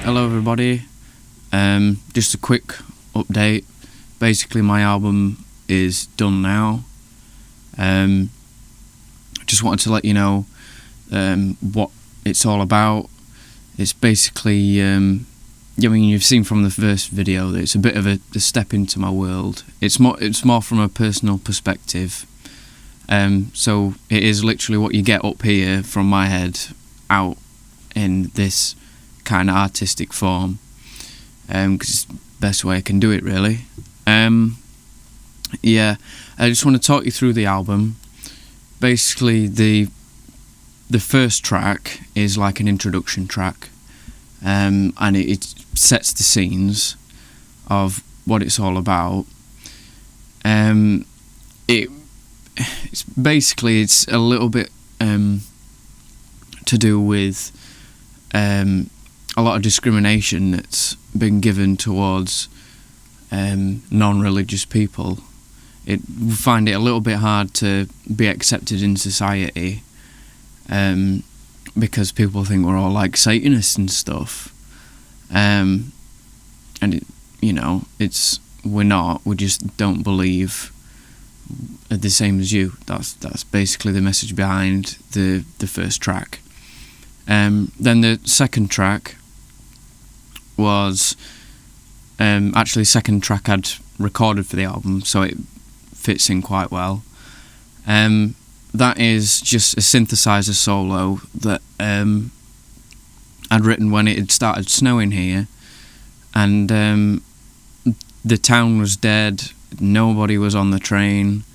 Hello everybody, just a quick update. Basically my album is done now. Just wanted to let you know what it's all about. It's basically, you've seen from the first video that it's a bit of a step into my world. It's more from a personal perspective. So it is literally what you get up here from my head out in this kind of artistic form, because it's the best way I can do it, really. I just want to talk you through the album. Basically, the first track is like an introduction track, and it sets the scenes of what it's all about. It's basically a little bit to do with a lot of discrimination that's been given towards non-religious people. We find it a little bit hard to be accepted in society, because people think we're all like Satanists and stuff, and we're not. We just don't believe the same as you. That's basically the message behind the first track. Then the second track was actually the second track I'd recorded for the album, so it fits in quite well. That is just a synthesizer solo that I'd written when it had started snowing here, and the town was dead, nobody was on the train,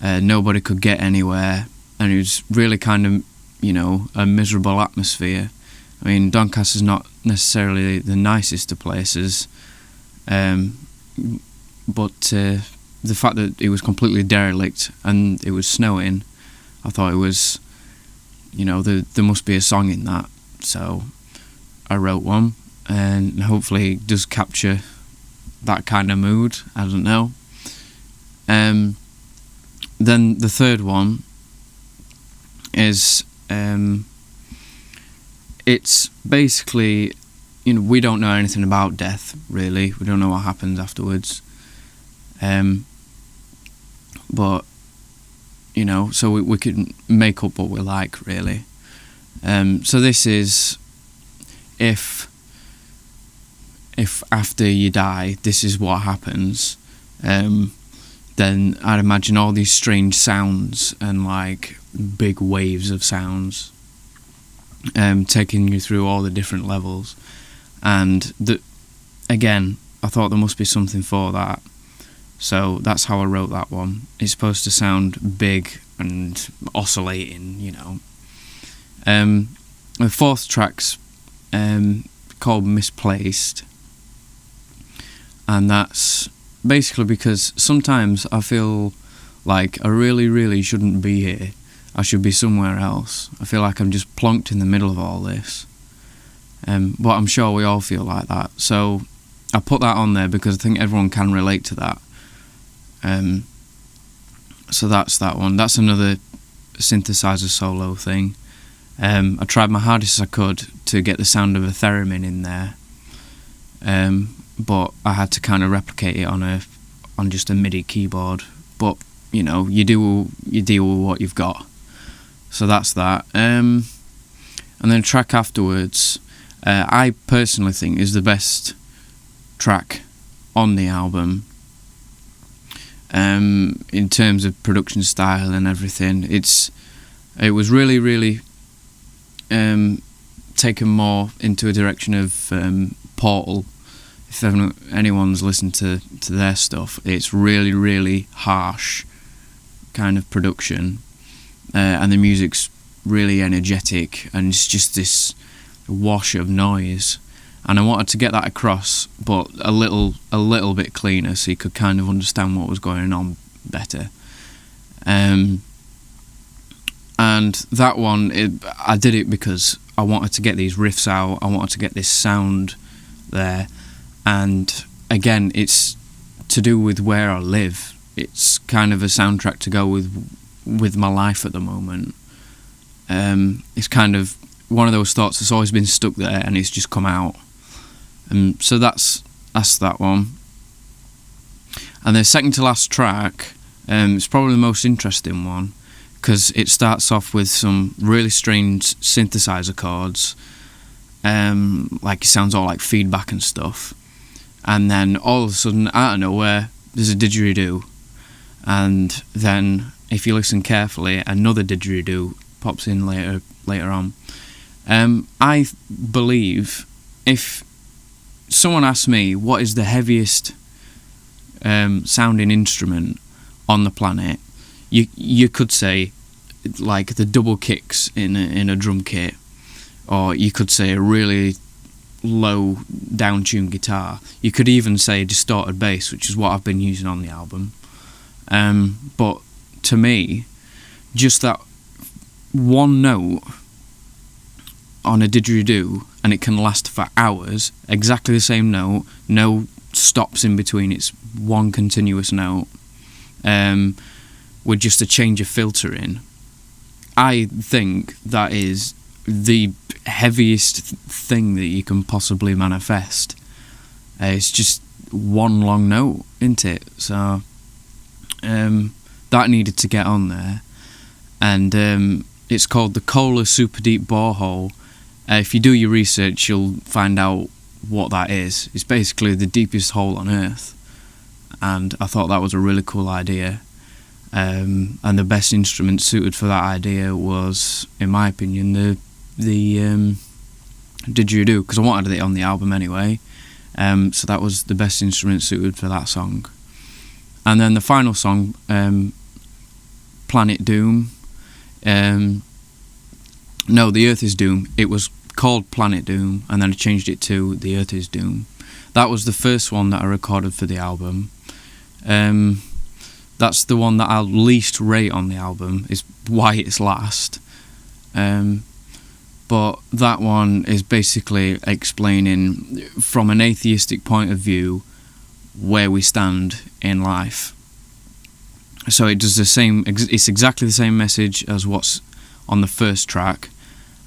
nobody could get anywhere, and it was really kind of, a miserable atmosphere. I mean, Doncaster's not necessarily the nicest of places, but the fact that it was completely derelict and it was snowing, I thought it was, there must be a song in that. So I wrote one, and hopefully it does capture that kind of mood. I don't know. Then the third one is, it's basically, we don't know anything about death, really. We don't know what happens afterwards. But, so we can make up what we like, really. So this is, if after you die, this is what happens, then I'd imagine all these strange sounds and like big waves of sounds, taking you through all the different levels. And again, I thought there must be something for that, so that's how I wrote that one. It's supposed to sound big and oscillating, The fourth track's called Misplaced, and that's basically because sometimes I feel like I really, really shouldn't be here. I should be somewhere else. I feel like I'm just plonked in the middle of all this. But I'm sure we all feel like that. So I put that on there because I think everyone can relate to that. So that's that one. That's another synthesizer solo thing. I tried my hardest as I could to get the sound of a theremin in there. But I had to kind of replicate it on just a MIDI keyboard. But you deal with what you've got. So that's that. And then a track afterwards, I personally think is the best track on the album. In terms of production style and everything, it was really, really taken more into a direction of Portal. If anyone's listened to their stuff, it's really, really harsh kind of production, and the music's really energetic, and it's just this wash of noise. And I wanted to get that across, but a little bit cleaner, so you could kind of understand what was going on better. And that one, I did it because I wanted to get these riffs out. I wanted to get this sound there. And again, it's to do with where I live. It's kind of a soundtrack to go with my life at the moment. It's kind of one of those thoughts that's always been stuck there, and it's just come out. So that's that one. And the second to last track, it's probably the most interesting one, because it starts off with some really strange synthesizer chords, like it sounds all like feedback and stuff, and then all of a sudden, out of nowhere, there's a didgeridoo, and then if you listen carefully, another didgeridoo pops in later on. I believe if someone asked me what is the heaviest sounding instrument on the planet, you could say like the double kicks in a drum kit, or you could say a really low down-tuned guitar. You could even say distorted bass, which is what I've been using on the album. But to me, just that one note on a didgeridoo, and it can last for hours, exactly the same note, no stops in between, it's one continuous note, with just a change of filtering. I think that is the heaviest thing that you can possibly manifest. It's just one long note, isn't it? So that needed to get on there, and it's called the Kohler Super Deep Borehole. If you do your research, you'll find out what that is. It's basically the deepest hole on Earth, and I thought that was a really cool idea. And the best instrument suited for that idea was, in my opinion, the didgeridoo, because I wanted it on the album anyway. So that was the best instrument suited for that song. And then the final song, Planet Doom. No, The Earth is Doom. It was called Planet Doom, and then I changed it to The Earth is Doom. That was the first one that I recorded for the album. That's the one that I'll least rate on the album, is why it's last. But that one is basically explaining, from an atheistic point of view, where we stand in life. So it does the same. It's exactly the same message as what's on the first track,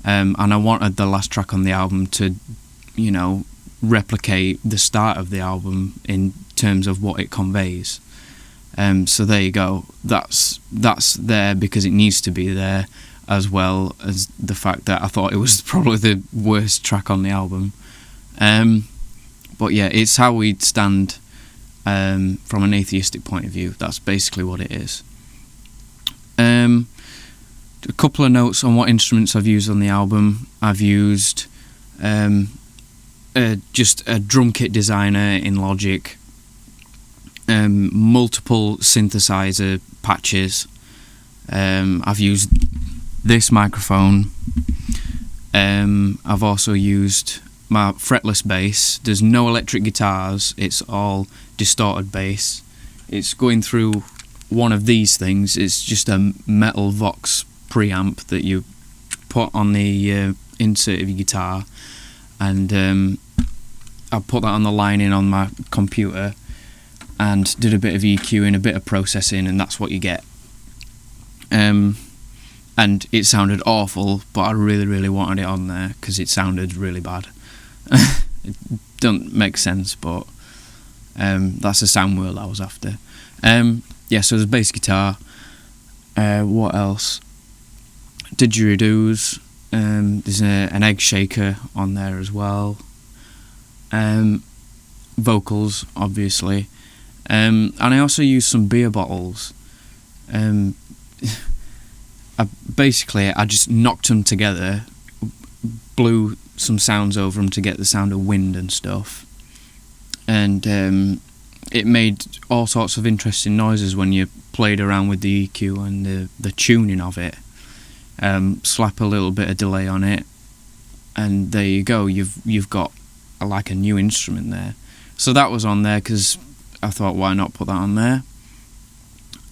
and I wanted the last track on the album to, replicate the start of the album in terms of what it conveys. So there you go. That's there because it needs to be there, as well as the fact that I thought it was probably the worst track on the album. But yeah, it's how we stand from an atheistic point of view. That's basically what it is. A couple of notes on what instruments I've used on the album. I've used just a drum kit designer in Logic, multiple synthesizer patches. I've used this microphone. I've also used my fretless bass. There's no electric guitars, it's all distorted bass. It's going through one of these things. It's just a metal Vox preamp that you put on the insert of your guitar, and I put that on the lining on my computer and did a bit of EQing, a bit of processing, and that's what you get. And it sounded awful, but I really, really wanted it on there because it sounded really bad. It don't make sense, but that's the sound world I was after. So there's bass guitar. What else? Didgeridoos. There's an egg shaker on there as well. Vocals, obviously. And I also used some beer bottles. I just knocked them together, blew some sounds over them to get the sound of wind and stuff, and it made all sorts of interesting noises when you played around with the EQ and the tuning of it. Slap a little bit of delay on it, and there you go. You've got like a new instrument there. So that was on there because I thought, why not put that on there?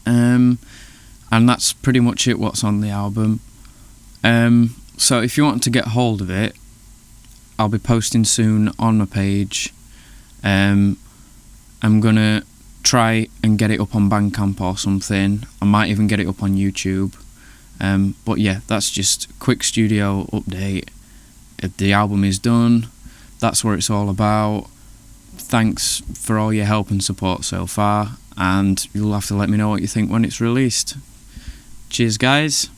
And that's pretty much it. What's on the album. So if you want to get hold of it, I'll be posting soon on my page. I'm gonna try and get it up on Bandcamp or something. I might even get it up on YouTube. But yeah, that's just a quick studio update. The album is done. That's what it's all about. Thanks for all your help and support so far, and you'll have to let me know what you think when it's released. Cheers, guys.